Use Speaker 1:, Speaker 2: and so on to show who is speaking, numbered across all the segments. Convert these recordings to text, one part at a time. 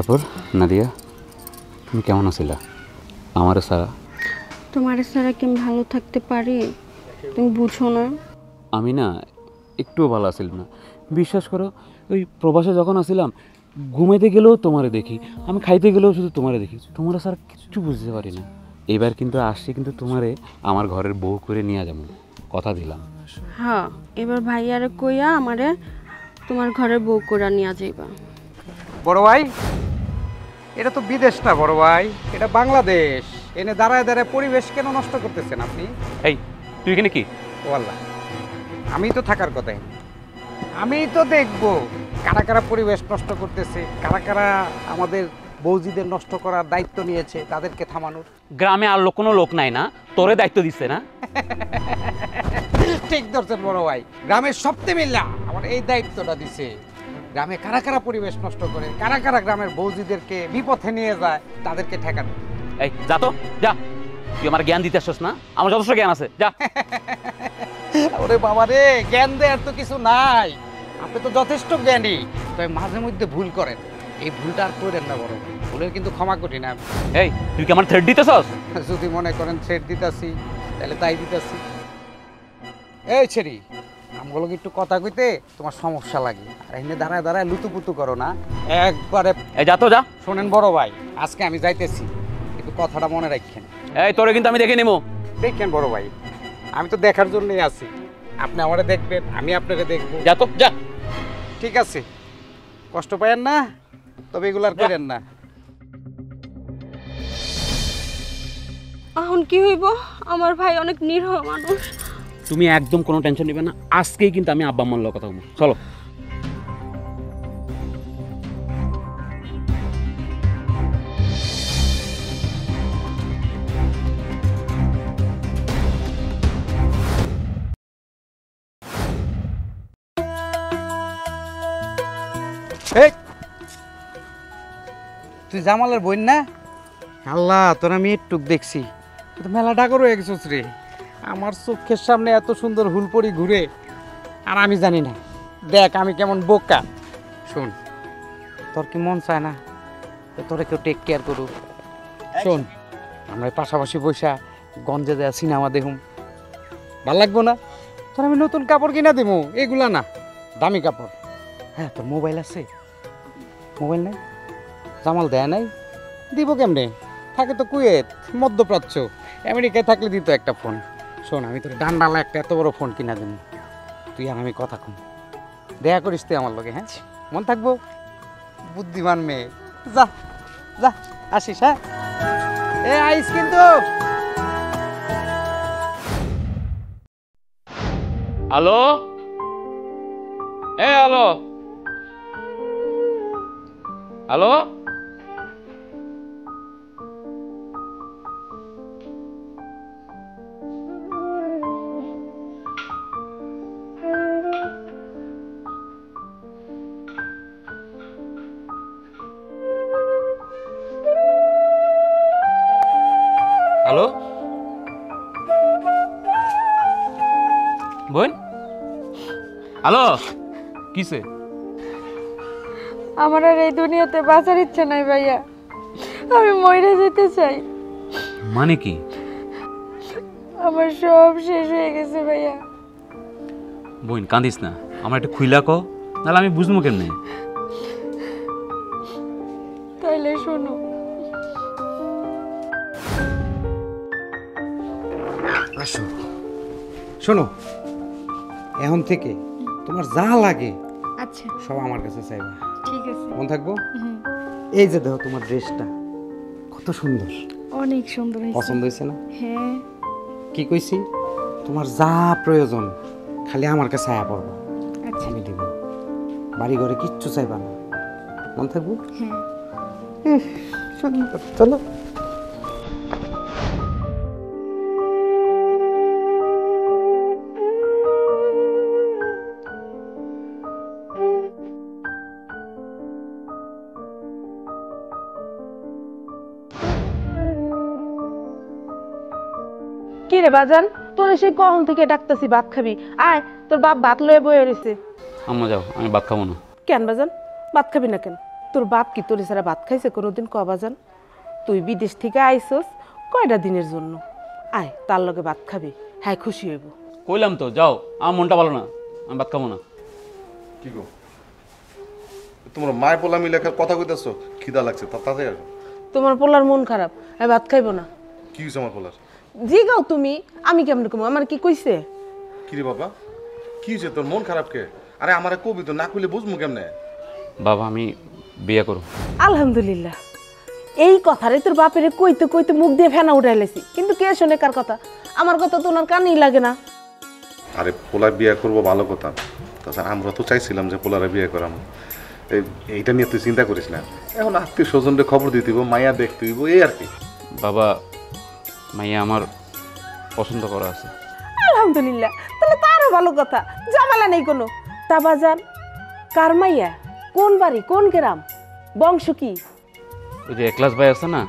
Speaker 1: তারপর নাদিয়া তুমি কেমন আছিলা আমার সারা?
Speaker 2: তোমার সারা কি ভালো থাকতে পারি? তুমি বুঝো না।
Speaker 1: আমি না একটুও ভালো আছিলাম না, বিশ্বাস করো। ওই প্রবাসে যখন আসছিলাম ঘুমাইতে গেলেও তোমারে দেখি, আমি খাইতে গেলেও শুধু তোমারে দেখি, তোমার স্যার কিচ্ছু বুঝতে পারি না। এবার কিন্তু আসছি, কিন্তু তোমারে আমার ঘরের বউ করে নিয়ে যাবো, কথা দিলাম।
Speaker 2: হ্যাঁ, এবার ভাইয়ারে কইয়া আমারে তোমার ঘরের বউ করে নিয়ে যাইবা।
Speaker 3: বড় ভাই, এটা তো বিদেশ না বড় ভাই, এটা বাংলাদেশ। এনে দাঁড়ায় দাঁড়ায় পরিবেশ কেন নষ্ট করতেছেন আপনি?
Speaker 1: এই তুই এখানে কি?
Speaker 3: ও আল্লাহ, আমি তো থাকার কথাই, আমি তো দেখবো কারা কারা পরিবেশ নষ্ট করতেছে, কারা কারা আমাদের বৌজিদের নষ্ট করার দায়িত্ব নিয়েছে, তাদেরকে থামানোর।
Speaker 1: গ্রামে আর কোনো লোক নাই না, তোরে দায়িত্ব দিচ্ছে না?
Speaker 3: ঠিক ধরছেন বড় ভাই, গ্রামের সবচেয়ে মিল্লা আমার এই দায়িত্বটা দিছে। গ্রামে কারা কারা পরিবেশ নষ্ট করে, কারা কারা গ্রামের বৌজিদেরকে বিপথে নিয়ে যায়, তাদেরকে ঠেকানো।
Speaker 1: এই যা তো যা, তুই আমার জ্ঞান দিতে আসছিস না? আমার যথেষ্ট জ্ঞান আছে, যা।
Speaker 3: ওরে বাবা রে, জ্ঞান দেওয়ার তো কিছু নাই, আপনি তো যথেষ্ট জ্ঞানী, তবে মাঝে মধ্যে ভুল করেন। এই ভুলটা আর করেন না বড় ভাই, ভুলের কিন্তু ক্ষমা করি না।
Speaker 1: এই তুই কি আমার থ্রেড দিতেছস?
Speaker 3: যদি মনে করেন থ্রেড দিতাছি তাহলে তাই দিতাছি। এই ছেড়ি, আমগুলো একটু কথা কইতে তোমার সমস্যা লাগে, আর এখানে দাঁড়ায় দাঁড়ায় লুতুপুতু করো না একবারে।
Speaker 1: এই যা তো যা।
Speaker 3: শোনেন বড় ভাই, আজকে আমি যাইতেছি, কিন্তু কথাটা মনে রাখেন।
Speaker 1: এই তোরে কিন্তু আমি দেখে নিবো।
Speaker 3: দেখেন বড় ভাই, আমি তো দেখার জন্যই আছি, আপনি আমারে দেখবেন, আমি আপনাকে দেখবো।
Speaker 1: যা তো যা।
Speaker 3: ঠিক আছে, কষ্ট পায়েন না, তবে এগুলো আর করেন না।
Speaker 2: এখন কি হইব? আমার ভাই অনেক নিরহ মানুষ।
Speaker 1: তুমি একদম কোনো টেনশন নেবে না, আজকেই কিন্তু আমি আব্বা আম্মার কথা বলবো। চলো।
Speaker 3: এই, তুই জামালের বোন না? আল্লাহ, তোর আমি একটু দেখছি, তুই তো মেলা ডাকর হয়ে গেছিস রে। আমার চোখের সামনে এত সুন্দর হুলপড়ি ঘুরে, আর আমি জানি না। দেখ আমি কেমন বোকা। শোন, তোর কি মন চায় না তোরে কেউ টেক কেয়ার করুক? শোন, আমরা পাশাপাশি বৈশা গঞ্জে দেয়া সিনেমা দেখুম, ভাল লাগবো না? তোর আমি নতুন কাপড় কিনা দেবো, এগুলা না, দামি কাপড়। হ্যাঁ, তোর মোবাইল আছে? মোবাইল নাই? জামাল দেয় নাই? দিব কেমনে? থাকে তো কুয়েত, মধ্যপ্রাচ্য, আমেরিকায় থাকলে দিত একটা ফোন। শোন, আমি তোর ডান্ডালা একটা এত বড় ফোন কিনা দেব, তুই আর আমি কথা কম, দেখা করিস তুই আমার লগে। হ্যাঁ, মন থাকবো? বুদ্ধিমান মেয়ে, যা যা, আসিস। হ্যাঁ, এ আইস কিন্তু।
Speaker 1: হ্যালো, এ হ্যালো, হ্যালো। হ্যালো বোন, হ্যালো, কিসে?
Speaker 2: আমার আর এই দুনিয়াতে বাঁচার ইচ্ছা নাই ভাইয়া, আমি মরে যেতে চাই।
Speaker 1: মানে কি?
Speaker 2: আমার সব শেষ হয়ে গেছে ভাইয়া।
Speaker 1: বোন কাঁদিস না, আমার একটু খুইলা কো, নাহলে আমি বুঝবো কেমনে।
Speaker 2: তাইলে শোনো,
Speaker 3: আসো, শোনো, এখন থেকে তোমার যা লাগে
Speaker 2: আচ্ছা
Speaker 3: সব আমার কাছে চাইবা,
Speaker 2: ঠিক আছে।
Speaker 3: মন থাকবো? এই যে দেখো তোমার ড্রেসটা কত সুন্দর,
Speaker 2: অনেক সুন্দর হয়েছে।
Speaker 3: পছন্দ হয়েছে না?
Speaker 2: হ্যাঁ।
Speaker 3: কি কইছি, তোমার যা প্রয়োজন খালি আমার কাছে আয়া পড়বা,
Speaker 2: আচ্ছা।
Speaker 3: আমি দিব, বাড়ি ঘরে কিচ্ছু চাইবা না, মন থাকবো?
Speaker 2: হ্যাঁ।
Speaker 3: চলো।
Speaker 4: কি রে বাজান, তোর সেই কখন থেকে ডাকতেছি ভাত খাবি, আয় তোর বাপ ভাত লয়ে বয়ে রয়েছে।
Speaker 1: আম্মা যাও, আমি ভাত খাবো না।
Speaker 4: কেন বাজান, ভাত খাবি না কেন? তোর বাপ কি তোর ছাড়া ভাত খাইছে কোনোদিন কবাজান? তুই বিদেশ থেকে আইসস কয়টা দিনের জন্য, আয় তার লগে ভাত খাবি, হ্যাঁ খুশি হইব।
Speaker 1: কইলাম তো যাও, আমার মনটা ভালো না, আমি ভাত খাবো না।
Speaker 5: কি গো তোমরা মায় পোলা মিলে কথা কইতেছো? খিদা লাগছে তাতে আসো।
Speaker 4: তোমার পোলার মন খারাপ, হ্যাঁ ভাত খাইব না।
Speaker 5: কি হয়েছে আমার পোলার?
Speaker 4: জি গাও তুমি, আমি কেমন কমো? আমার কি কইছে?
Speaker 5: কি রে বাবা, কি হয়েছে তোর? মন খারাপ কে? আরে আমার কবি তো না কইলে বুঝবো কেমনে?
Speaker 1: বাবা আমি বিয়ে করব।
Speaker 4: আলহামদুলিল্লাহ, এই কথারে তোর বাপেরে কইতে কইতে মুখ দিয়ে ফেনা উঠাইলেছি, কিন্তু কে শোনে কার কথা? আমার কথা তো ওনার কানেই লাগে না।
Speaker 5: আরে পোলা বিয়ে করবো ভালো কথা, তাছাড়া আমরা তো চাইছিলাম যে পোলারে বিয়ে করাম। এইটা নিয়ে তুই চিন্তা করিস না, এখন আত্মীয় স্বজনকে খবর দিতে হইব, মাইয়া দেখতে হইব, এই আর কি।
Speaker 1: বাবা মাইয়া আমার পছন্দ করা আছে।
Speaker 4: আলহামদুলিল্লাহ, তাহলে তো আরো ভালো কথা, ঝামেলা নেই কোনো। তা বাজান, কার মাইয়া, কোন বাড়ি, কোন গ্রাম, বংশ কি?
Speaker 1: ওই যে একলাস ভাই আছে না,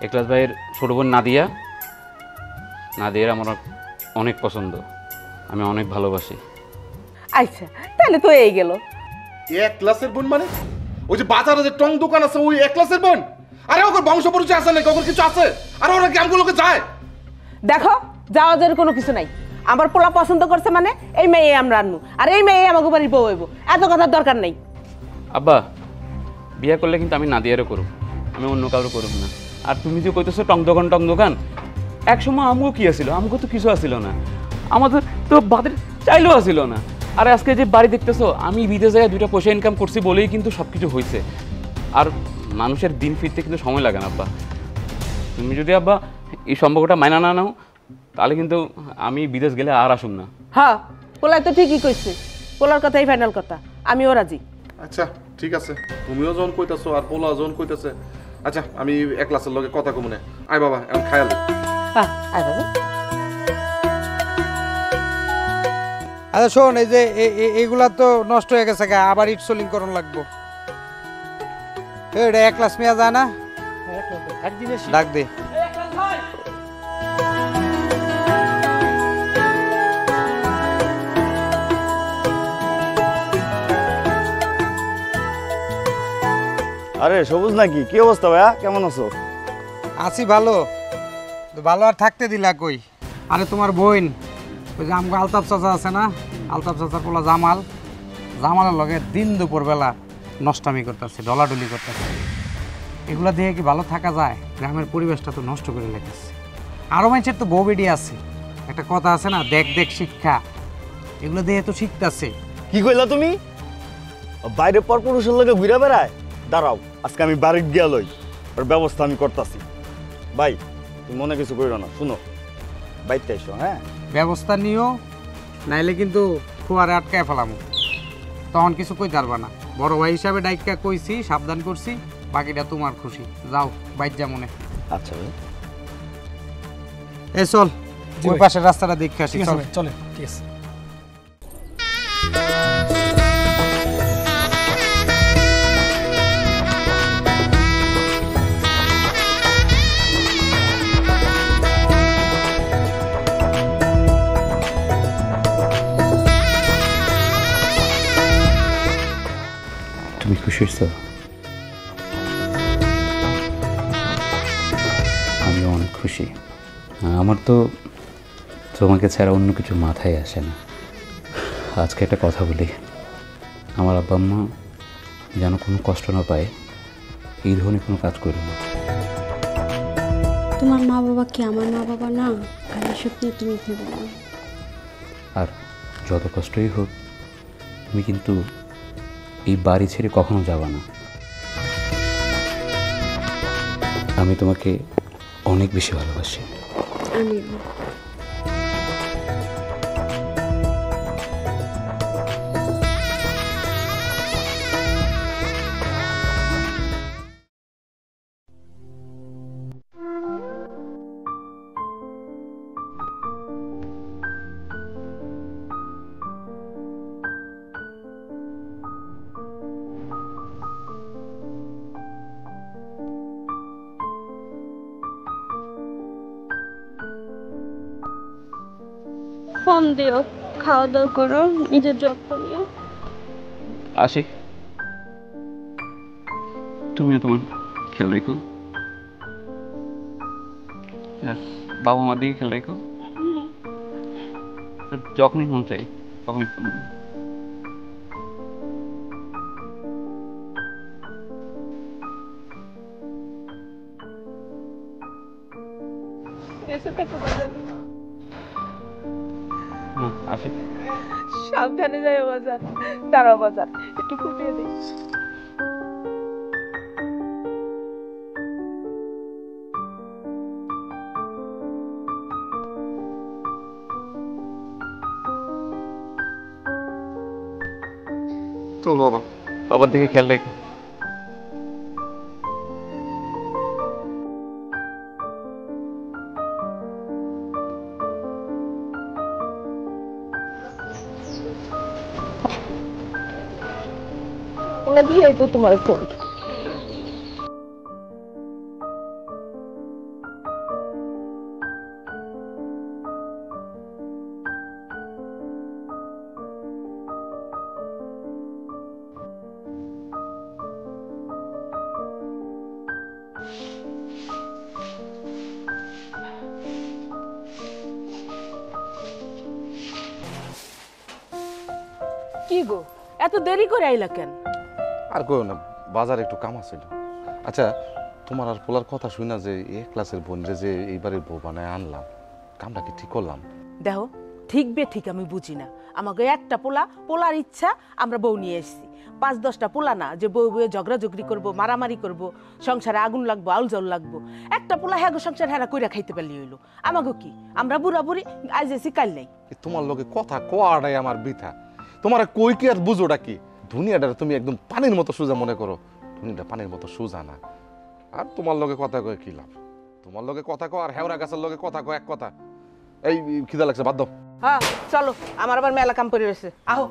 Speaker 1: একলাস ভাইয়ের ছোট বোন নাদিয়া, নাদিয়ার আমার অনেক পছন্দ, আমি অনেক ভালোবাসি।
Speaker 4: আচ্ছা তাহলে তো এই গেল।
Speaker 5: এক ক্লাসের বোন মানে? ওই যে বাজারে যে টং দোকান আছে ওই এক ক্লাসের বোন? আরে ওকে বংশ পরিচয় আছে নাকি, ওকে কিছু আছে? আর ওরা গ্রামগুলোকে যায়?
Speaker 4: দেখো, যাওয়া যাওয়ার কোনো কিছু নাই। আমার পোলা পছন্দ করছে মানে এই মেয়ে আমরা আনবো, আর এই মেয়ে আমাকে বাড়ির বউ হইব, এত কথার দরকার নেই।
Speaker 1: আব্বা বিয়ে করলে কিন্তু আমি নাদিয়ারও করব, আমি অন্য কারো করব না। আর তুমি যে কইতেছো টং দোকান, এক সময় আমগো কি আছিল, আমগো তো কিছু আছিল না, আমাদের তো বাদের চাইলেও আছিল না। আর আজকে যে বাড়ি দেখতেছো, আমি বিদেশ জায়গায় 2টা পয়সা ইনকাম করছি বলেই কিন্তু সব কিছু হয়েছে। আর মানুষের দিন ফিরতে কিন্তু সময় লাগে না আব্বা। তুমি যদি আব্বা এই সম্পর্কটা মাইনা না নাও, তাহলে কিন্তু আমি বিদেশ গেলে আর আসুম না।
Speaker 4: হ্যাঁ, পোলাই তো ঠিকই কইছে, পোলার কথাই ফাইনাল কথা, আমিও রাজি।
Speaker 5: আচ্ছা ঠিক আছে, তুমিও যখন কইতাছো আর পোলা যখন কইতাছে, আচ্ছা আমি এক ক্লাসের লগে কথা কমনে। আয় বাবা এখন খায়াল।
Speaker 4: হ্যাঁ আয় বাবা।
Speaker 3: আচ্ছা শোন, এই যে এইগুলা তো নষ্ট হয়ে গেছে, আবার ইট সোলিং করণ লাগবো। এটা এক ক্লাস মেয়া যায় না, ডাক দে।
Speaker 6: আরে সবুজ নাকি, কি অবস্থা ভাইয়া, কেমন আছো?
Speaker 3: আছি ভালো, তো ভালো আর থাকতে দিলা কই? আরে তোমার বোন ওই যে আমগো আলতাফ চাচা আছে না, আলতাফ চাচার পোলা জামাল, জামালের লগে দিন দুপুর বেলা নষ্টামি করতেছে, ডলাডলি করতেছে। এগুলা দিয়ে কি ভালো থাকা যায়? গ্রামের পরিবেশটা তো নষ্ট করে লেগেছে। আরও মানুষের তো বউ বেডি আছে, একটা কথা আছে না, দেখ দেখ শিক্ষা, এগুলো দিয়ে তো শিখতেছে।
Speaker 6: কি কইলা তুমি? বাইরে পর পুরুষের লগে ঘুরে বেড়ায়? দাঁড়াও, আজকে আমি বাড়ি গিয়া লই, ওর ব্যবস্থা আমি করতেছি। ভাই তুমি মনে কিছু কইরো না, শুনো বাইতে এসো। হ্যাঁ
Speaker 3: ব্যবস্থা নিও, নাইলে কিন্তু খুয়ারে আটকায় ফেলাম, তখন কিছু কই পারবা না। বড় ভাই হিসাবে ডাইকা কইছি, সাবধান করছি, বাকিটা তোমার খুশি। যাও বাইর যা মনে।
Speaker 6: আচ্ছা ভাই,
Speaker 3: এ চল ওই পাশের রাস্তাটা দেখে আসি। চল
Speaker 7: চলে, ঠিক আছে।
Speaker 1: তুমি খুশি হয়েছ? আমি অনেক খুশি। আমার তো তোমাকে ছাড়া অন্য কিছু মাথায় আসে না। আজকে একটা কথা বলি, আমার আব্বা আম্মা যেন কোনো কষ্ট না পায়, এই ধরনের কোনো কাজ করি না।
Speaker 2: তোমার মা বাবা কি আমার মা বাবা না? আর এসব নিয়ে তুমি ভেবো না।
Speaker 1: আর যত কষ্টই হোক, তুমি কিন্তু এই বাড়ি ছেড়ে কখনো যাবা না। আমি তোমাকে অনেক বেশি ভালোবাসি।
Speaker 2: আমিও। ফোন দিও, খাওয়া দাওয়া করো, নিজের যত্ন নিও।
Speaker 1: আসি। তুমি তোমার খেয়াল রেখো, আর বাবা মার দিকে খেয়াল রেখো। যখনই মন চাই তখনই ফোন দিও। আসে
Speaker 4: সাবধানে যাই বাজার, দাঁড়াও বাজার, একটু ফুটিয়ে দিই।
Speaker 1: তো বাবা, বাবার দিকে খেয়াল রেখো।
Speaker 4: ওনা দিয়ে তো তোমার ফোন। কি গো, এত দেরি করে আইলা কেন?
Speaker 5: আর কইও না, বাজার একটু কাম আছিল। আচ্ছা, তোমার আর পোলার কথা শুই না যে এ ক্লাসের বোনরে যে এইবারে বউ বানায় আনলাম, কামটা কি ঠিক করলাম?
Speaker 4: দেখো, ঠিক বে ঠিক আমি বুঝি না। আমাকে একটা পোলার ইচ্ছা আমরা বউ নিয়ে এসেছি। 5-10টা পোলা না যে বউ বউয়ে ঝগড়াঝগড়ি করবো, মারামারি করবো, সংসারে আগুন লাগবো, আউল জাউল লাগবো। একটা পোলা হ্যাঁ সংসার হ্যাঁ কইরা খাইতে পারলি হইলো। আমাকে কি, আমরা বুড়া বুড়ি আজ এসি কাল নেই।
Speaker 5: তোমার লোকে কথা কোয়াটাই আমার বৃথা। তোমার কই কি আর বুঝোটা কি? দুনিয়াটা তুমি একদম পানির মতো সোজা মনে করো, দুনিয়াটা পানির মতো সোজা না। আর তোমার লগে কথা কয়ে কি লাভ? তোমার লগে কথা কো আর হেওরা গাছের লগে কথা কো এক কথা। এই খিদা লাগছে, বাদ দাও।
Speaker 4: হ্যাঁ চলো, আমার আবার মেলা কাম করে রয়েছে, আহো।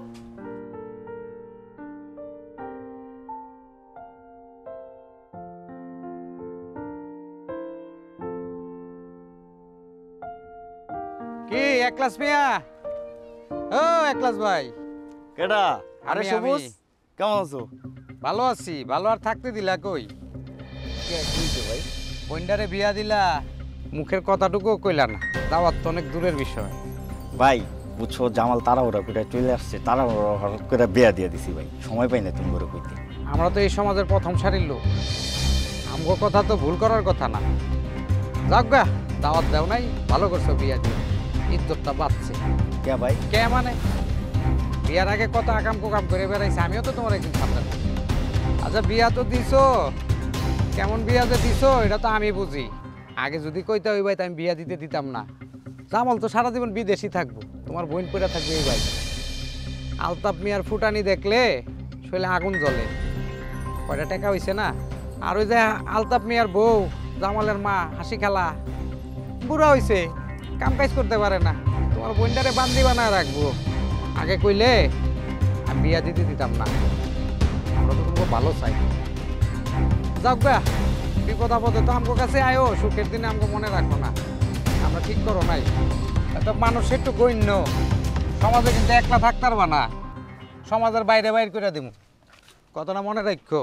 Speaker 3: কি একলাস মিয়া? ও একলাস ভাই।
Speaker 6: কেডা? আরে
Speaker 3: আমি,
Speaker 6: সবুজ,
Speaker 3: আমি।
Speaker 6: কেমন আছো?
Speaker 3: ভালো আছি। ভালো আর থাকতে দিলা কই?
Speaker 6: ভাই
Speaker 3: বন্ডারে বিয়া দিলা, মুখের কথাটুকু কইলা না। দাওয়াত তো অনেক দূরের বিষয়।
Speaker 6: ভাই বুঝছো, জামাল তাড়াহুড়া করে চলে আসছে, তাড়াহুড়া হঠাৎ করে বিয়া দিয়ে দিছি ভাই, সময় পাই না তুমি করে কইতে।
Speaker 3: আমরা তো এই সমাজের প্রথম সারির লোক, আমগো কথা তো ভুল করার কথা না। যাক গা, দাওয়াত দাও নাই, ভালো করছো বিয়া দিয়ে, ইজ্জতটা বাঁচছে।
Speaker 6: কে ভাই?
Speaker 3: কে মানে? বিয়ার আগে কত আকাম কোকাম করে বেড়াইছে, আমিও তো তোমার একদিন সামনে। আচ্ছা বিয়া তো দিছো, কেমন বিয়া যে দিছো এটা তো আমি বুঝি। আগে যদি কইতে ওই ভাই আমি বিয়া দিতে দিতাম না। জামাল তো সারা জীবন বিদেশি থাকবো, তোমার বোন পড়ে থাকবে এই ভাই। আলতাপ মিয়ার ফুটানি দেখলে শৈলে আগুন জ্বলে। কয়টা টাকা হইছে না? আর ওই যে আলতাপ মিয়ার বউ, জামালের মা, হাসি খেলা, বুড়া হইছে, কাম কাজ করতে পারে না। তোমার বোনটারে বান্দি বানায় রাখবো। আগে কইলে আমি বিয়া দিতে দিতাম না। আমরা তো তোমাকে ভালো চাই। যাক গা, বিপদ আপদে তো আমগো কাছে আয়ো, সুখের দিনে আমগো মনে রাখো না। আমরা ঠিক করো নাই, এত মানুষ একটু গণ্য সমাজে কিন্তু একলা থাকতে পারবা না। সমাজের বাইরে বাইর করে দিব, কথাটা মনে রাখো।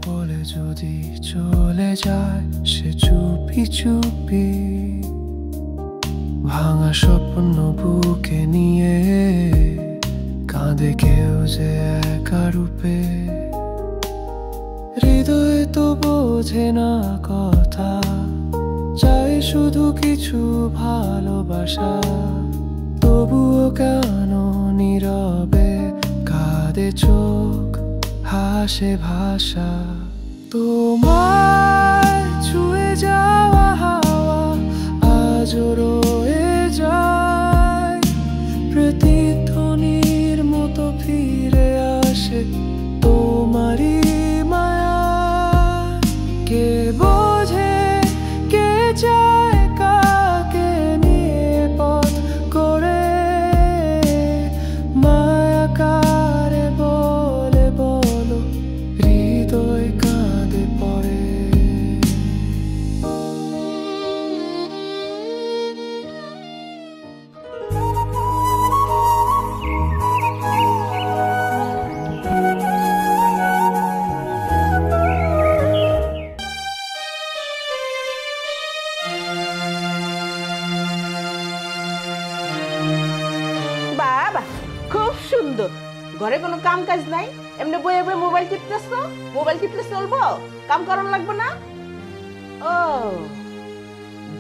Speaker 7: বলে যদি চলে যায় সে চুপি চুপি, ভাঙা স্বপ্ন বুকে নিয়ে কাঁদে কেউ যে একা রূপে। হৃদয় তো বোঝে না কথা, চাই শুধু কিছু ভালোবাসা, তবুও কেন নীরবে কাঁদে চোখ, হাসে ভাষা। তোমার ছুঁয়ে যাওয়া হাওয়া আজও রয়ে যায়, প্রতিধ্বনির মতো ফিরে আসে তোমারই মায়া। কে বোঝে, কে চায় কাকে নিয়ে পথ করে, মায়া কারে বলে বলো,
Speaker 4: ঘরে কোনো কাম কাজ নাই, এমনি বইয়ে বইয়ে মোবাইল টিপতেছো? মোবাইল টিপলে চলবো? কাম করানো লাগবে না? ও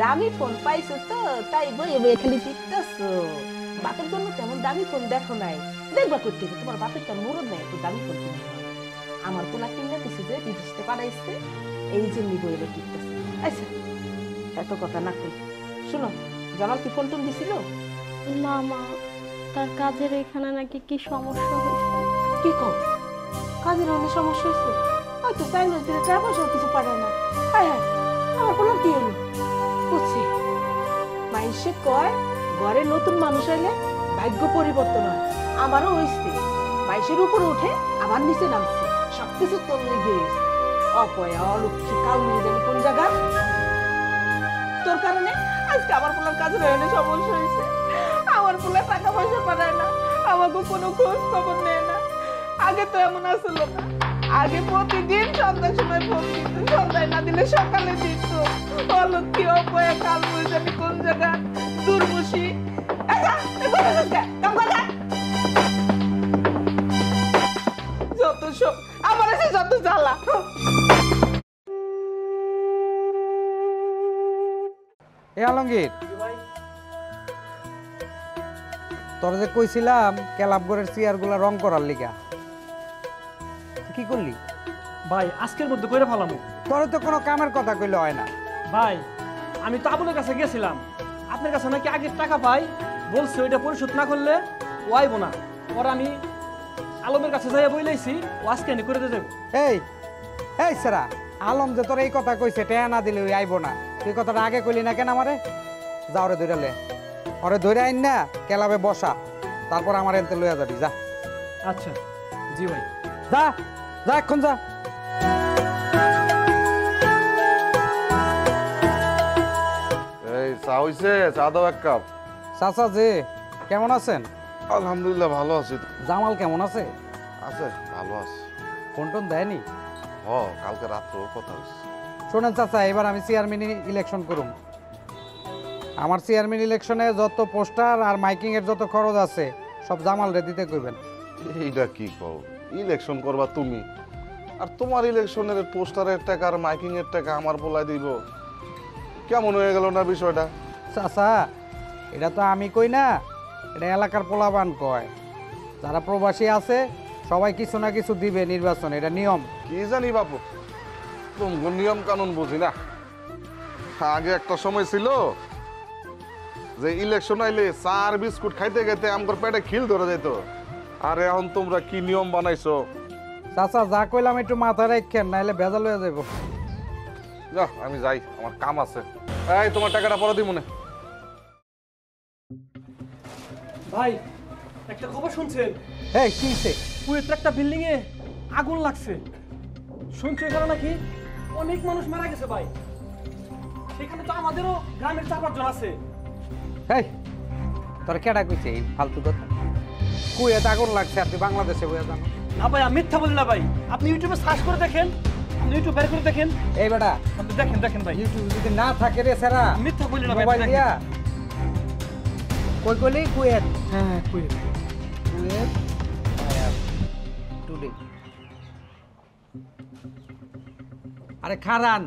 Speaker 4: দামি ফোন পাইছো তো, তাই বইয়ে বইয়ে খালি টিপতেছো। বাপের জন্য তেমন দামি ফোন দেখো নাই, দেখবা করতে তোমার বাপের তো মুরদ নাই একটু দামি ফোন কিনতে। আমার পোলা কিনা কিছু যে বিদেশে পাঠাইছে, এই জন্যই বইয়ে বইয়ে টিপতেছে। আচ্ছা এত কথা না কই, শুনো জামাল কি ফোন টোন দিছিল?
Speaker 2: না মা, তার কাজের এখানে নাকি কি সমস্যা হয়েছে।
Speaker 4: কি কও, কাজের অনেক সমস্যা হয়েছে? হয়তো চাইলে দিলে টাকা পয়সাও কিছু পারে না। হ্যাঁ হ্যাঁ, আমার বললাম কি হলো বুঝছি। মাইসে কয় ঘরে নতুন মানুষ এলে ভাগ্য পরিবর্তন হয়, আমারও হয়েছে। মাইসের উপরে উঠে আবার নিচে নামছে, সবকিছু তোর লেগে গেছে। অপয়া অলক্ষী কাল নিয়ে যাবে কোন জায়গা। তোর কারণে আজকে আমার পোলার কাজের এনে সমস্যা হয়েছে। আমার পোলা টাকা পয়সা পাঠায় না, আমাকে কোনো খোঁজ খবর নেয় না। আগে তো এমন আসলো না, আগে প্রতিদিন সন্ধ্যার সময় ফোন দিত, সন্ধ্যায় না দিলে সকালে দিত। অলক্ষী অপয়া কাল নিয়ে যাবে কোন জায়গা দুর্মুষী। যত সব আমার আছে, যত জ্বালা।
Speaker 3: এ আলমগীর, তোর যে কইছিলাম ক্লাবঘরের চেয়ারগুলা রং করার লিগা, তুই কি করলি?
Speaker 8: ভাই আজকের মধ্যে কইরা ফেলামু।
Speaker 3: তোর তো কোনো কামের কথা কইলে হয় না।
Speaker 8: ভাই আমি তো আবুলের কাছে গেছিলাম, আপনার কাছে নাকি আগে টাকা পাই, বলছে ওইটা পরিশোধ না করলে ও আইব না। পরে আমি আলমের কাছে যাইয়া বইলাইছি, ও আজকে এনে করে দিয়ে যাবো।
Speaker 3: এই এই সেরা, আলম যে তোর এই কথা কইছে টেয়া না দিলে ওই আইব না, তুই কথাটা আগে কইলি না কেন আমারে? যা ওরে ধইরালে, ওরে ধইরা আইন না ক্লাবে বসা, তারপর আমার এনতে লইয়া যাবি। যা
Speaker 8: আচ্ছা জি ভাই।
Speaker 3: যা যা, এখন যা।
Speaker 5: এই চা হইছে, চা দাও এক কাপ।
Speaker 3: চাচা যে কেমন আছেন?
Speaker 5: আলহামদুলিল্লাহ ভালো আছি।
Speaker 3: জামাল কেমন আছে?
Speaker 5: আছে, ভালো আছে।
Speaker 3: ফোন টোন দেয়নি?
Speaker 5: হ, কালকে রাত্রেও কথা হয়েছে।
Speaker 3: শোনেন চাচা, এবার আমি চেয়ারম্যান ইলেকশন করুম। আমার চেয়ারম্যান ইলেকশনে যত পোস্টার আর মাইকিং এর যত খরচ আছে সব জামাল রে দিতে কইবেন।
Speaker 5: এইটা কি কও, ইলেকশন করবা তুমি, আর তোমার ইলেকশনের পোস্টারের টাকা আর মাইকিং এর টাকা আমার পোলায় দিব? কেমন হয়ে গেল না বিষয়টা?
Speaker 3: চাচা এটা তো আমি কই না, এটা এলাকার পোলাবান কয়। যারা প্রবাসী আছে সবাই কিছু না কিছু দিবে নির্বাচন, এটা নিয়ম।
Speaker 5: কি জানি বাপু, তুমি নিয়ম কানুন বুঝি না। আগে একটা সময় ছিল যে ইলেকশন আইলে চা আর বিস্কুট খাইতে খাইতে আমার পেটে খিল ধরে যেত, আর এখন তোমরা কি নিয়ম বানাইছো?
Speaker 3: চাচা যা কইলাম একটু মাথা রাখেন, নাহলে ভেজাল হয়ে যাবো।
Speaker 5: যা আমি যাই, আমার কাম আছে। এই তোমার টাকাটা পরে দিই মনে।
Speaker 8: ভাই একটা খবর শুনছেন?
Speaker 3: এই কিছে?
Speaker 8: কুয়েতে একটা বিল্ডিং এ আগুন লাগছে, শুনছো এখানে নাকি অনেক মানুষ মারা গেছে ভাই। সেখানে তো আমাদেরও গ্রামের 4-5 জন আছে।
Speaker 3: এই তোর কেডা কইছে এই ফালতু কথা? কুয়েতে আগুন লাগছে আর তুই বাংলাদেশে বইয়া জানো?
Speaker 8: না ভাই আমি মিথ্যা বলি না ভাই, আপনি ইউটিউবে সার্চ করে দেখেন, আপনি ইউটিউব বের করে দেখেন।
Speaker 3: এই বেটা
Speaker 8: আপনি দেখেন দেখেন ভাই,
Speaker 3: ইউটিউব যদি না থাকে রে সেরা
Speaker 8: মিথ্যা বলি না ভাই,
Speaker 3: মোবাইল
Speaker 8: দেখেন।
Speaker 3: দিয়া কই কইলি কুয়েত?
Speaker 8: হ্যাঁ হ্যাঁ কুয়েত।
Speaker 3: Kuwait fire today. আরে খারান,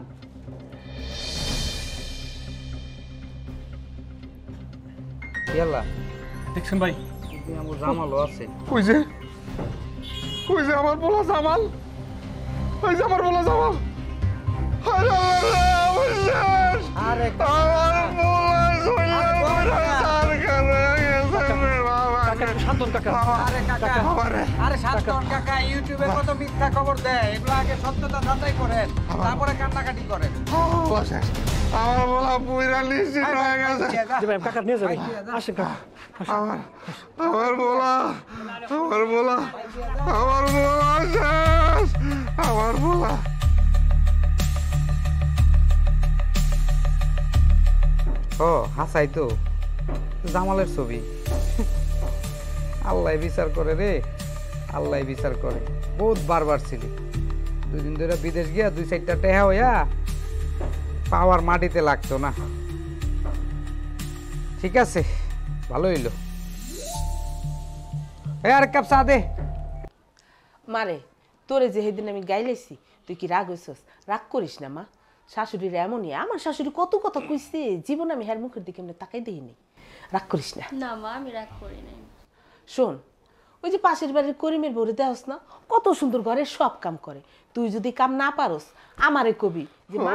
Speaker 3: ইয়াল্লা
Speaker 8: দেখছেন ভাই?
Speaker 3: আমার জামালও আছে।
Speaker 5: কই যে আমার বলা জামাল, ওই যে আমার বলা জামাল।
Speaker 3: আরে
Speaker 8: শান্তন কাকা,
Speaker 3: আরে কাকা, আরে শান্তন কাকা ইউটিউবে কত মিথ্যা খবর দেয়, এগুলো আগে সত্যতা যাচাই করেন, তারপরে কান্নাকাটি করেন।
Speaker 5: আমার বলা পুইরা নিশ্চিত হয়ে গেছে।
Speaker 8: জি ভাই কাকা নিয়ে যাবেন, আসেন কাকা।
Speaker 5: আমার বলা শেষ, আমার বলা।
Speaker 3: ও হাসাই তো জামালের ছবি। আল্লাহ বিচার করে রে, আল্লাহ বিচার করে। বহুত বারবার ছিলি, 2 দিন ধরে বিদেশ গিয়া 2-4টা টেহা হইয়া পাওয়ার মাটিতে লাগতো না। ঠিক আছে, ভালো হইলো। আর এক কাপ চা দে।
Speaker 4: মারে তোরে যে সেদিন আমি গাইলেছি তুই কি রাগ হইছস? রাগ করিস না মা, শাশুড়ির এমনই। আমার শাশুড়ি কত কথা কইছে, জীবন আমি হ্যার মুখের দিকে এমনি তাকাই দেইনি। রাগ করিস না।
Speaker 2: না মা, আমি রাগ করি নাই।
Speaker 4: শোন, ওই যে পাশের বাড়ির করিমের বউরে দেহস না, কত সুন্দর ঘরে সব কাম করে। তুই যদি কাম না পারস আমারে কবি যে মা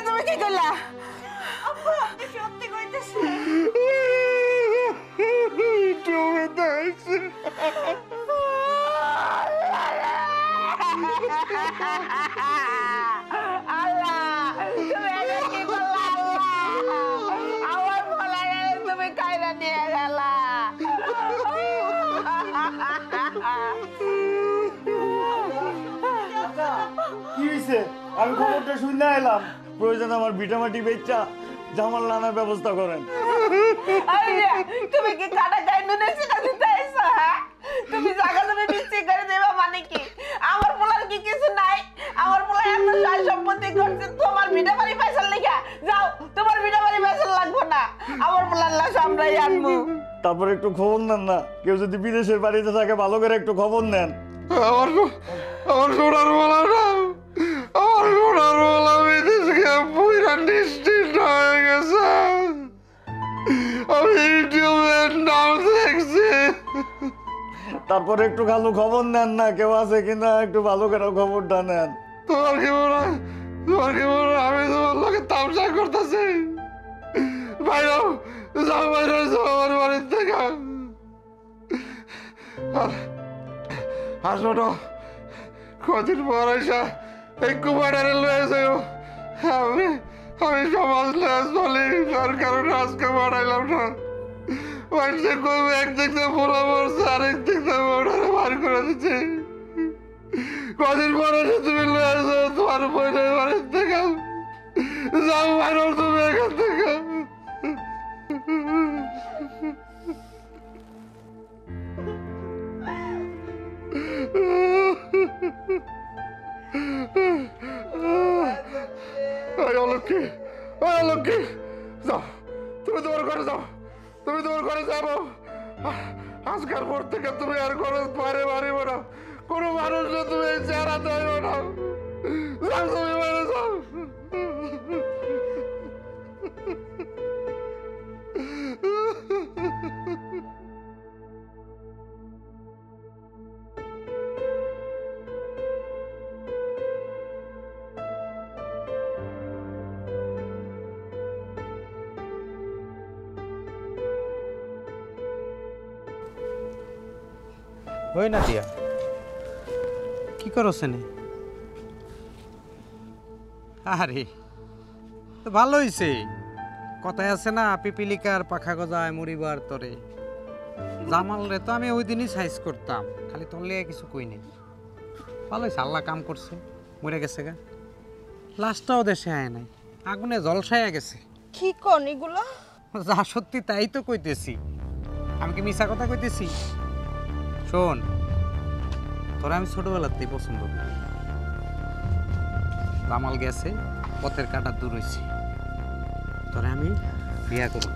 Speaker 4: তুমি কি করলা?
Speaker 2: সত্যি কইতেছি।
Speaker 4: তুমি কাইরা নিয়ে গেলা।
Speaker 6: কি হয়েছে? আমি খবরটা শুনে এলাম। প্রয়োজন আমার ভিটামাটি বেচা জামাল নানার ব্যবস্থা করেন।
Speaker 4: তুমি কি কাটা গাই নুনে সেটা দিতে আইছো? হ্যাঁ, তুমি জায়গা জমি বিক্রি করে দেবা মানে কি? আমার পোলার কি কিছু নাই? আমার পোলা এত সয় সম্পত্তি করছে, তোমার ভিটা বাড়ি পয়সা লেখা যাও, তোমার ভিটা বাড়ি পয়সা লাগবে না, আমার পোলার লাশ আমরাই আনবো।
Speaker 6: তারপর একটু খবর নেন না, কেউ যদি বিদেশের বাড়িতে থাকে ভালো করে একটু খবর নেন।
Speaker 5: আমার সোনার বলাটা, আমার সোনার বলা বিদেশকে পুরা নিশ্চিত হয়ে গেছে। আমি ইউটিউবের নাম দেখছি।
Speaker 6: তারপরে একটু ভালো খবর নেন না, কেউ আছে কিনা একটু ভালো করে খবরটা নেন।
Speaker 5: তোমার কি মনে হয়, আমি তোমার লোকে তামসা করতেছি? বাইরে যাও, বাইরে যাও আমার বাড়ির থেকে। আর শোনো, কদিন পর এসে এই কুমারে লয়ে যাও। আমি সমাজ লেস বলি, তার কারণে আজকে বাড়াইলাম না। মানুষে কবে একদিক দিয়ে ফোলা পড়ছে, আরেক দিক দিয়ে ওটারে বার করে দিচ্ছে। কদিন পরে তুমি লয়ে যাও তোমার বইটা বাড়ির থেকে। যাও বাইরে তুমি এখান থেকে। অলক্ষী, যাও তুমি তোমার ঘরে যাও, তুমি তোমার ঘরে যাবো। আজকের পর থেকে তুমি আর ঘরে বাইরে বাড়িব না, কোনো মানুষ তুমি চেহারা দেব না। যাও তুমি বাইরে যাও।
Speaker 3: হই না দিয়া, কি করছে নে? আরে তো ভালো হইছে, কথায় আছে না, পিপিলিকার পাখা গজায় মরিবার তরে। জামাল রে তো আমি ওই দিনই সাইজ করতাম, খালি তোর লিয়ে কিছু কই নেই। ভালো হয়েছে, আল্লাহ কাম করছে, মরে গেছে গা। লাশটাও দেশে আয় নাই, আগুনে জলসায়া গেছে।
Speaker 2: কি কোন এগুলো?
Speaker 3: যা সত্যি তাই তো কইতেছি, আমি কি মিছা কথা কইতেছি? শোন, তোরা আমি ছোটবেলাতেই পছন্দ করি। জামাল গেছে, পথের কাটা দূর হয়েছে, তোরা আমি বিয়া করব।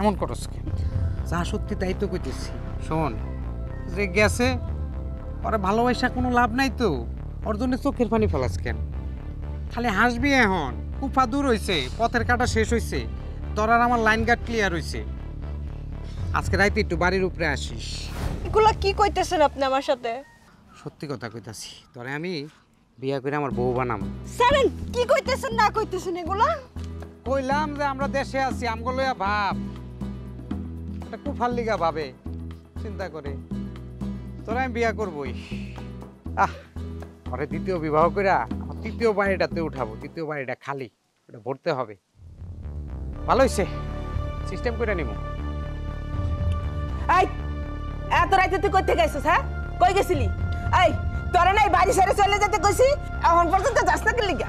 Speaker 3: এমন করস কেন? যা সত্যি তাই তো কইতেছি। শোন, যে গেছে ওরা ভালোবাসা কোনো লাভ নাই তো, ওর জন্য চোখের পানি ফেলাস কেন? খালি হাসবি এখন, কুফা দূর হয়েছে, পথের কাটা শেষ হয়েছে, তোর আর আমার লাইন গার্ড ক্লিয়ার হয়েছে। আজকে রাইতে একটু বাড়ির উপরে আসিস।
Speaker 2: এগুলো কি কইতেছেন আপনি আমার সাথে?
Speaker 3: সত্যি কথা কইতাছি, তোরে আমি বিয়া করে আমার বউ বানাম।
Speaker 2: স্যারেন, কি কইতেছেন না কইতেছেন এগুলো?
Speaker 3: কইলাম যে আমরা দেশে আছি, আমগো লইয়া ভাব, এটা কুফার লিগা ভাবে চিন্তা করে, তোরা আমি বিয়া করবই। পরে দ্বিতীয় বিবাহ করে আমার তৃতীয় বাড়িটাতে উঠাবো, তৃতীয় বাড়িটা খালি, ওটা ভরতে হবে। ভালো হয়েছে, সিস্টেম করে নিব।
Speaker 4: এই এত রাইতে তুই কইতে গেছিস? হ্যাঁ, কই গেছিলি? এই তোরা নাই বাড়ি ছেড়ে চলে যেতে কইছি, এখন পর্যন্ত যাস না কি লিগা?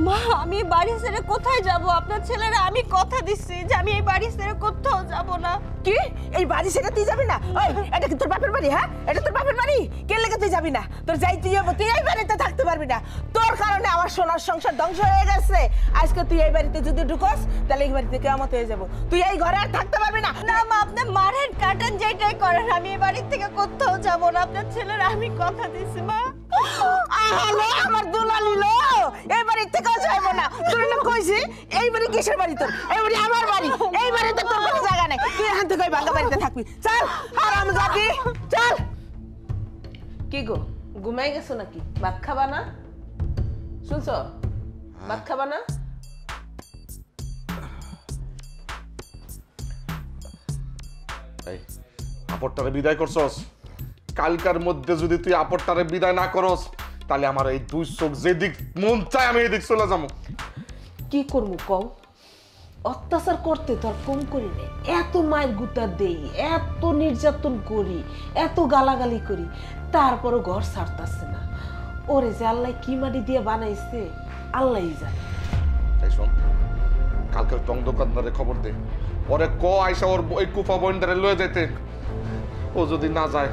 Speaker 2: মা আমি এই বাড়ি ছেড়ে কোথায় যাব? আপনার ছেলেরা আমি কথা দিচ্ছি যে আমি এই বাড়ি ছেড়ে কোথাও যাব না।
Speaker 4: কি এই বাড়ি ছেড়ে তুই যাবি না? ওই এটা কি তোর বাপের বাড়ি? হ্যাঁ এটা তোর বাপের বাড়ি। কে লেগে তুই যাবি না? তোর যাইতেই হবে, তুই এই বাড়িতে থাকতে পারবি না। তোর কারণে আমার সোনার সংসার ধ্বংস হয়ে গেছে। আজকে তুই এই বাড়িতে যদি ঢুকোস তাহলে এই বাড়িতে কিয়ামত হয়ে যাব। তুই এই ঘরে আর থাকতে পারবি না।
Speaker 2: না মা আপনি মারেন কাটেন যেটাই করেন আমি এই বাড়ি থেকে কোথাও যাব না। আপনার ছেলেরা আমি কথা দিচ্ছি মা।
Speaker 4: আহালে আমার দুলালি লো এই বাড়ি থেকে যাইব না। তোর নাম কইছি এই বাড়ি কিসের বাড়ি তোর? এই বাড়ি আমার বাড়ি। এই বাড়িতে তোর কোনো জায়গা নাই। তুই এখান থেকে ওই ভাঙা বাড়িতে থাকবি। চল আরাম যাবি চল। কি গো ঘুমাই গেছো নাকি? ভাত খাবা না? শুনছো ভাত খাবা না?
Speaker 5: এই আপরটারে বিদায় করছস, কালকার মধ্যে যদি তুই আপরটারে বিদায় না করস তাহলে আমার এই দুই চোখ যেদিক মন চায় আমি এদিক চলে যাবো।
Speaker 4: কি করবো কও? অত্যাচার করতে তো আর কম করি না। এত মায়ের গুতা দেই, এত নির্যাতন করি, এত গালাগালি করি, তারপরও ঘর ছাড়তাছে না। ওরে যে আল্লাহ কি মাটি দিয়ে বানাইছে আল্লাহই জানে।
Speaker 5: এই শোন, কালকের টং দোকানদারে খবর দে, ওরে ক আইসা ওর ওই কুফা বইন্দারে লয়ে যেতে। ও যদি না যায়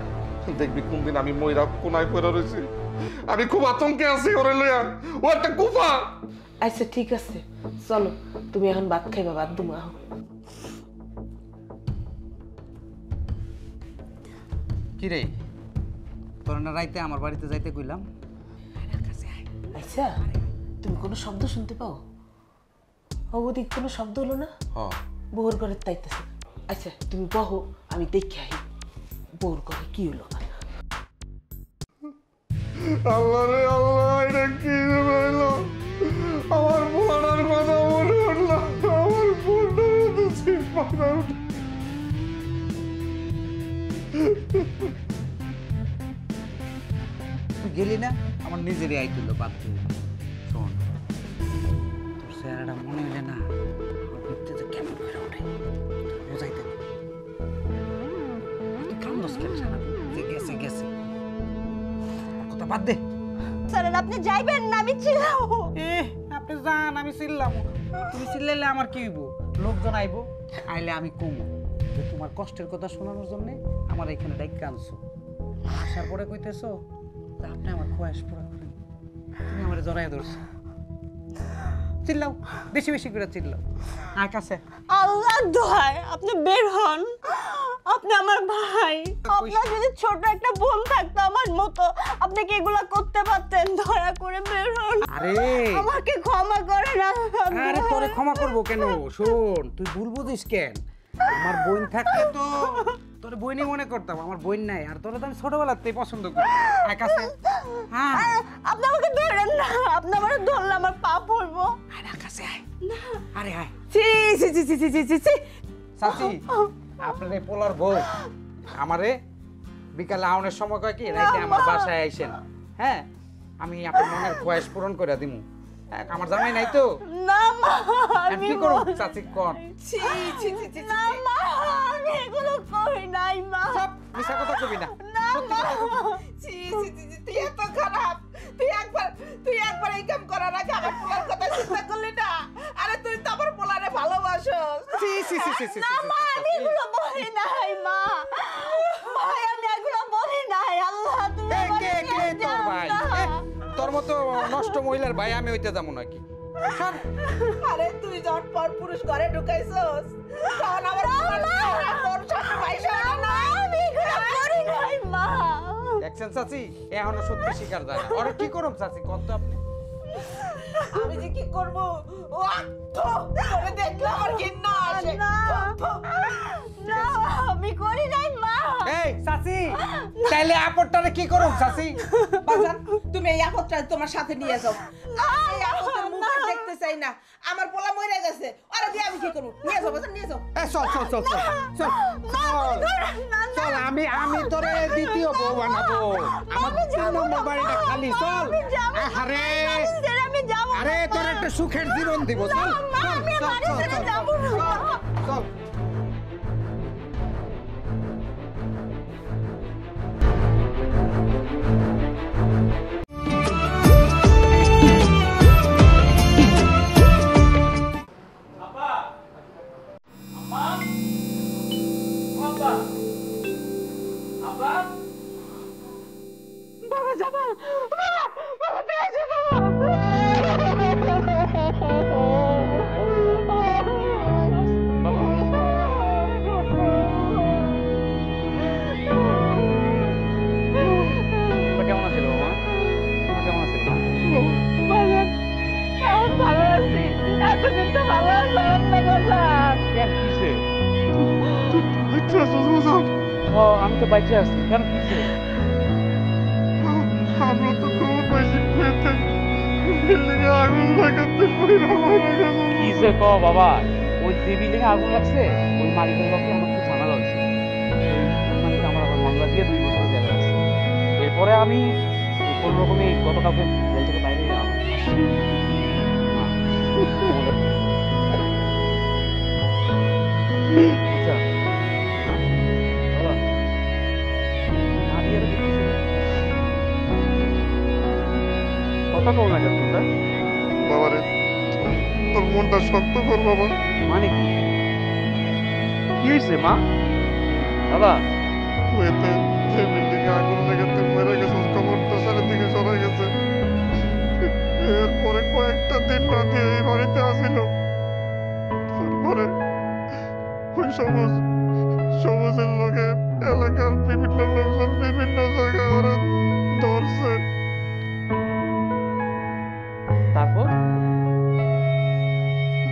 Speaker 5: দেখবি কোনদিন আমি ময়রা কোনায় পড়ে রয়েছি। আমি খুব আতঙ্কে আছি ওরে লইয়া, ও একটা কুফা।
Speaker 4: আচ্ছা ঠিক আছে চলো, তুমি এখন ভাত খাইবা, ভাত দুমা।
Speaker 3: কি রে তোর না রাইতে আমার বাড়িতে যাইতে কইলাম?
Speaker 4: আচ্ছা তুমি কোনো শব্দ শুনতে পাও? ওদিক কোনো শব্দ হলো না? বউর ঘরে তাইতেছে। আচ্ছা তুমি বহো, আমি দেখে আই বউর ঘরে কি হলো।
Speaker 5: আল্লাহ রে আল্লাহ, এটা কি হলো? আমার বোনার কথা মনে উঠলো, আমার বোনার
Speaker 3: তুই গেলি না আমার নিজেরই আইতুল বাদ দিয়ে। শোন তোর চেহারাটা মনে হইলে না আমার ভিতরে যে কেমন করে ওঠে বোঝাইতে পারি। তুই কান্দস কেন সারা যে গেছে গেছে, কথা বাদ দে।
Speaker 2: স্যার আপনি যাইবেন না আমি চিল্লাবো।
Speaker 3: আপনি যান আমি চিল্লাম। তুমি চিল্লাইলে আমার কি হইব? লোকজন আইব, আইলে আমি কমু যে তোমার কষ্টের কথা শোনানোর জন্য আমার এখানে ডাইকা আনছো। আসার পরে কইতেছো যে আপনি আমার খোয়াইশ পুরা করেন। তুমি আমার জড়াই ধরছো। চিল্লাও, বেশি বেশি করে চিল্লাও। আর কাছে
Speaker 2: আল্লাহ দোহাই আপনি বের হন। আপনি আমার ভাই, আপনার যদি ছোট একটা বোন থাকতো আমার মতো আপনি কি এগুলা করতে পারতেন? দয়া করে বের হন।
Speaker 3: আরে
Speaker 2: আমাকে ক্ষমা করেন।
Speaker 3: আরে তোরে ক্ষমা করবো কেন? শোন তুই ভুল বুঝিস কেন? আমার বোন থাকলে তো তোর বোনই মনে করতাম। আমার বোন নাই, আর তোরা তো আমি ছোটবেলাতেই পছন্দ করি। আর কাছে হ্যাঁ
Speaker 2: আপনি আমাকে ধরেন না, আপনি আমার ধরলে আমার পা পড়বো।
Speaker 3: আরে কাছে আয়। আরে আয়।
Speaker 4: ছি ছি ছি ছি ছি ছি ছি।
Speaker 3: চাচি আপনার এই পোলার বউ আমারে বিকালে আউনের সময় কয় কি রাইতে আমার বাসায় আইসেন। হ্যাঁ আমি আপনার মনের খোয়াইশ পূরণ করে দিমু। আমার জামাই নাই তো?
Speaker 2: না মা
Speaker 3: আমি কি করব চাচি কোন?
Speaker 4: ছি ছি ছি ছি।
Speaker 2: না মা আমি এগুলো করি নাই মা।
Speaker 3: সব মিছা কথা কবি না।
Speaker 2: না মা
Speaker 4: ছি ছি ছি ছি। তুই এত খারাপ। তুই একবার এই কাম করার আগে আমার পোলার কথা চিন্তা করলি না? আরে তুই তো আমার পোলারে ভালোবাসোস।
Speaker 3: সি সি সি সি সি।
Speaker 2: না মা আমি এগুলো বলি নাই মা। ভাই আমি এগুলো বলি নাই। আল্লাহ তুমি আমাকে
Speaker 3: কে তোর ভাই? তোর মতো নষ্ট মহিলার ভাই আমি হইতে যাবো নাকি?
Speaker 4: আরে তুই যখন পর পুরুষ ঘরে ঢুকাইছস তখন আমার তোর সামনে ভাই না।
Speaker 2: আমি এগুলো করি নাই মা।
Speaker 3: দেখছেন চাচি এখনো সত্যি স্বীকার যায় না। ওরা কি করুম চাচি কত তো আপনি?
Speaker 4: আমি যে কি করব ও আত্ম করে দেখলে আমার ঘৃণা আসে।
Speaker 2: না না আমি করি নাই মা।
Speaker 3: এই চাচি তাইলে আপরটারে কি করুম চাচি?
Speaker 4: বাজান তুমি এই আপদটা তোমার সাথে নিয়ে যাও। এই আপদের মুখ দেখতে চাই না। আমার পোলা মরে গেছে, ওরা দিয়ে আমি কি করব? নিয়ে যাও বাজান, নিয়ে যাও।
Speaker 3: এই চল চল চল চল চল চল। আমি তোরে দ্বিতীয় বউ বানাবো। আমার 3 নম্বর বাড়িটা খালি। চল। আরে
Speaker 2: আমি যাব।
Speaker 3: আরে তোর একটা সুখের জীবন দিব। চল
Speaker 2: আমি বাড়ি ছেড়ে যাব না।
Speaker 3: চল।
Speaker 4: যাবো বাবা পেয়েছি
Speaker 1: কেমন আছিল মামা? কেমন আছিল মা?
Speaker 4: ভালো আছি এতদিন তো ভালো আসলাম না কথা
Speaker 1: কেন কিসে? ও আমি তো বাইচে আছি, কেন কিসে?
Speaker 6: আমরা তো খবর পাইছি পেতে বিল্ডিংয়ে আগুন লাগাতে পড়া মারা গেছে।
Speaker 1: কিসে ক বাবা? ওই যে বিল্ডিং এ আগুন লাগছে ওই মালিকের লোকে আমার খুব ঝামেলা হয়েছে। ওই মালিক আমার আবার মামলা দিয়ে 2 বছর জেলে রাখছে। এরপরে আমি কোনো রকমে গতকালকে জেল থেকে বাইরে এলাম। আচ্ছা বাবা, নাদিয়ারে দেখতেছিলে? কথা কও না কেন তোমরা?
Speaker 6: বাবারে তোর মনটা শক্ত কর বাবা।
Speaker 1: মানে কি? কি হয়েছে মা? বাবা
Speaker 6: পেতে যে বিল্ডিংয়ে আগুন লাগাতে মরে গেছে খবরটা চারিদিকে ছড়া গেছে। এরপরে কয়েকটা দিন রাতে এই বাড়িতে আসিল। তারপরে ওই সবুজের লোকে এলাকার বিভিন্ন লোকজন বিভিন্ন জায়গায় ওরা ধরছে।
Speaker 1: তারপর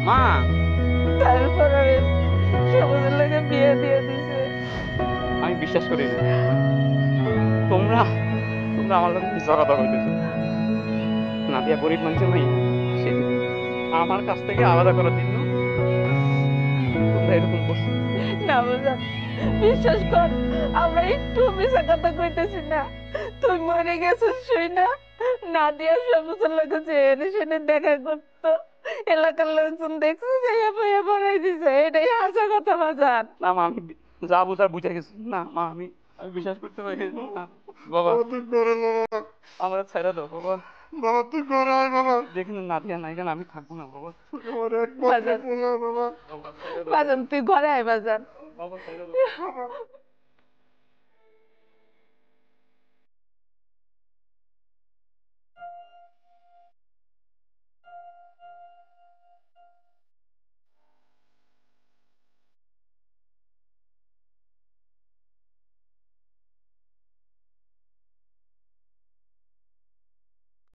Speaker 1: মা
Speaker 4: তারপর আমি সবুজের লোকে বিয়ে দিয়ে দিছে।
Speaker 1: আমি বিশ্বাস করি না। তোমরা তোমরা আমার লোক মিথ্যা কথা কইতেছো। নাদিয়া গরিব মানুষের মেয়ে, সেদিন আমার কাছ থেকে আলাদা করার জন্য তোমরা এরকম করছো।
Speaker 4: না বাজান বিশ্বাস কর আমরা একটু মিশা কথা কইতেছি না। তুই মরে গেছিস শুই না নাদিয়া সবুজের লোকে যে শুনে দেখা করতো এলাকার লোকজন দেখছে যাইয়া বইয়া বানাই দিছে এটাই হাসা কথা বাজান।
Speaker 1: না মা, আমি যা বুঝার বুঝে গেছি। না মা, আমি বিশ্বাস করতে পারি না। বাবা
Speaker 6: তুই করে বাবা,
Speaker 1: আমার ছেড়ে দাও বাবা।
Speaker 6: বাবা তুই করে আয় বাবা।
Speaker 1: দেখুন নাদিয়া নাই কেন আমি থাকবো না বাবা।
Speaker 6: আমার একমাত্র পোলা বাবা।
Speaker 4: বাজান তুই ঘরে আয় বাজান।
Speaker 1: বাবা ছেড়ে দাও।